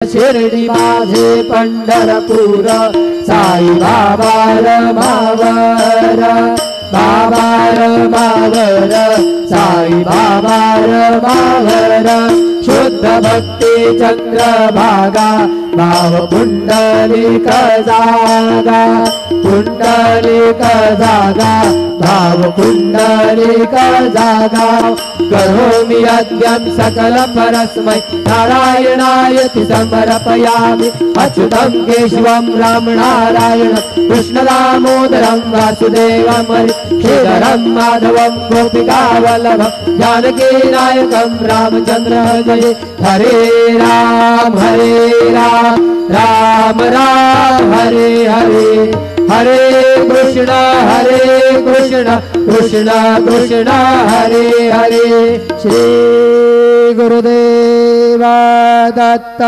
शिर्डी माझे पंढरपूर साई बाबा रमावर बाबा रमावर साई बाबा रमावर शुद्ध भक्ती चंद्रभागा भाव पुंडलिक जागा पुंडलिक जागा भाव पुंडलिक जागा करोमि यज्ञं सकल परस्मै नारायणायति समर्पयामि अच्युतं केशवं राम नारायण कृष्ण दामोदरं वासुदेवं श्रीधरं माधवं गोपिकावल्लभं जानकी नायकं रामचंद्र जय हरे राम राम राम हरे हरे हरे कृष्ण कृष्ण कृष्ण हरे हरे। श्री गुरुदेव दत्त।